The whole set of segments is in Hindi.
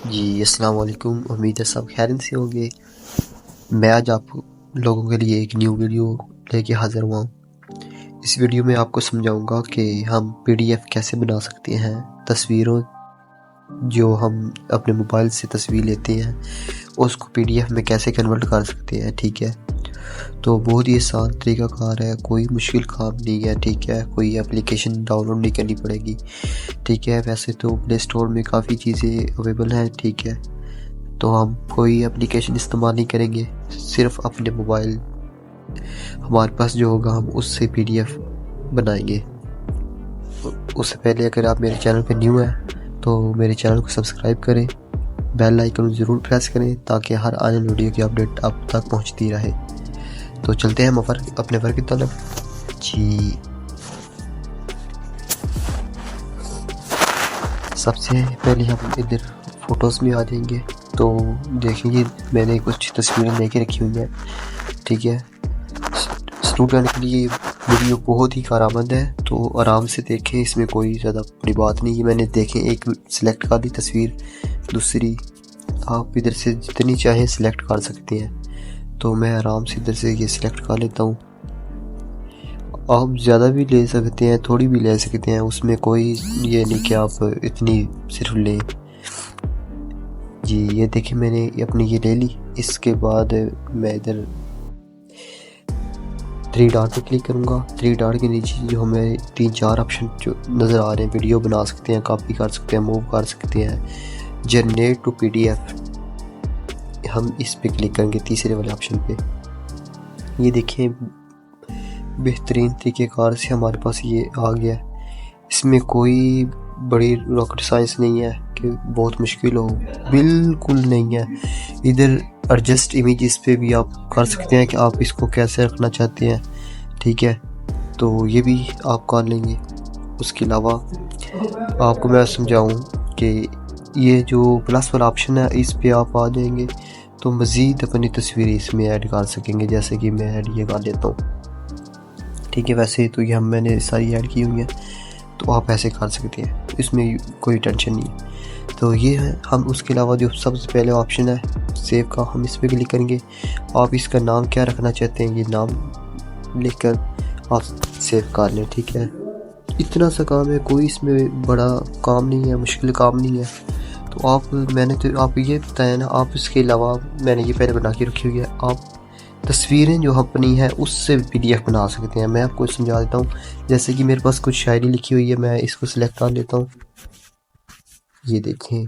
जी, अस्सलाम वालेकुम। उम्मीद है सब खैरियत से होंगे। मैं आज आप लोगों के लिए एक न्यू वीडियो लेके हाज़िर हुआ हूँ। इस वीडियो में आपको समझाऊँगा कि हम पीडीएफ कैसे बना सकते हैं। तस्वीरों जो हम अपने मोबाइल से तस्वीर लेते हैं, उसको पीडीएफ में कैसे कन्वर्ट कर सकते हैं, ठीक है। तो बहुत ही आसान तरीक़ाकार है, कोई मुश्किल काम नहीं है, ठीक है। कोई एप्लीकेशन डाउनलोड नहीं करनी पड़ेगी, ठीक है। वैसे तो प्ले स्टोर में काफ़ी चीज़ें अवेलेबल हैं, ठीक है। तो हम कोई एप्लीकेशन इस्तेमाल नहीं करेंगे, सिर्फ अपने मोबाइल हमारे पास जो होगा हम उससे पीडीएफ बनाएंगे। उससे पहले अगर आप मेरे चैनल पे न्यू हैं तो मेरे चैनल को सब्सक्राइब करें, बेल आइकन ज़रूर प्रेस करें ताकि हर आने वाली वीडियो की अपडेट आप तक पहुंचती रहे। तो चलते हैं हम अपने वर्क की तरफ। जी, सबसे पहले हम इधर फ़ोटोज़ में आ जाएंगे। तो देखेंगे मैंने कुछ तस्वीरें लेके रखी हुई हैं, ठीक है। स्टूडेंट के लिए वीडियो बहुत ही कारआमद है, तो आराम से देखें, इसमें कोई ज़्यादा बड़ी बात नहीं है। मैंने देखें एक सिलेक्ट कर दी तस्वीर, दूसरी आप इधर से जितनी चाहें सिलेक्ट कर सकते हैं। तो मैं आराम से इधर से ये सिलेक्ट कर लेता हूँ। आप ज़्यादा भी ले सकते हैं, थोड़ी भी ले सकते हैं, उसमें कोई ये नहीं कि आप इतनी सिर्फ लें। जी, ये देखिए मैंने अपनी ये ले ली। इसके बाद मैं इधर 3 डॉट पे क्लिक करूँगा। 3 डॉट के नीचे जो हमें 3-4 ऑप्शन जो नज़र आ रहे हैं, वीडियो बना सकते हैं, कॉपी कर सकते हैं, मूव कर सकते हैं, जनरेट टू पीडीएफ, हम इस पे क्लिक करेंगे तीसरे वाले ऑप्शन पे। ये देखिए बेहतरीन तरीक़ेकार से हमारे पास ये आ गया है। इसमें कोई बड़ी रॉकेट साइंस नहीं है कि बहुत मुश्किल हो, बिल्कुल नहीं है। इधर एडजस्ट इमेजेस पे भी आप कर सकते हैं कि आप इसको कैसे रखना चाहते हैं, ठीक है। तो ये भी आप कर लेंगे। उसके अलावा आपको मैं समझाऊं कि ये जो प्लस वाला ऑप्शन है, इस पे आप आ जाएंगे तो मज़ीद अपनी तस्वीरें इसमें ऐड कर सकेंगे। जैसे कि मैं ऐड ये कर लेता हूँ, ठीक है। वैसे तो ये मैंने सारी ऐड की हुई हैं, तो आप ऐसे कर सकते हैं, इसमें कोई टेंशन नहीं है। तो ये है हम। उसके अलावा जो सबसे पहले ऑप्शन है सेव का, हम इस पर क्लिक करेंगे। आप इसका नाम क्या रखना चाहते हैं, ये नाम लिखकर आप सेव कर लें, ठीक है। इतना सा काम है, कोई इसमें बड़ा काम नहीं है, मुश्किल काम नहीं है। तो मैंने तो आप ये बताया ना, आप इसके अलावा मैंने ये पहले बना के रखी हुई है, आप तस्वीरें जो अपनी हैं उससे पीडीएफ बना सकते हैं। मैं आपको समझा देता हूँ। जैसे कि मेरे पास कुछ शायरी लिखी हुई है, मैं इसको सिलेक्ट कर लेता हूँ। ये देखें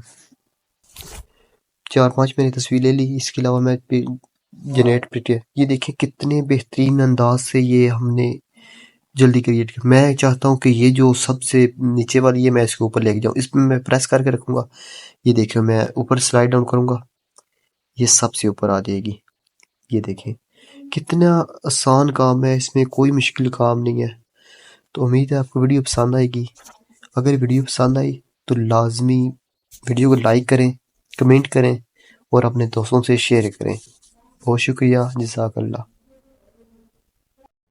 4-5 मैंने तस्वीर ले ली। इसके अलावा मैं जनरेट पीडीएफ, ये देखें कितने बेहतरीन अंदाज से ये हमने जल्दी क्रिएट किया। मैं चाहता हूँ कि ये जो सबसे नीचे वाली है मैं इसके ऊपर लेके जाऊँ, इसमें मैं प्रेस करके रखूँगा। ये देखिए मैं ऊपर स्लाइड डाउन करूँगा, ये सबसे ऊपर आ जाएगी। ये देखें कितना आसान काम है, इसमें कोई मुश्किल काम नहीं है। तो उम्मीद है आपको वीडियो पसंद आएगी। अगर वीडियो पसंद आई तो लाजमी वीडियो को लाइक करें, कमेंट करें और अपने दोस्तों से शेयर करें। बहुत शुक्रिया, जज़ाकल्लाह।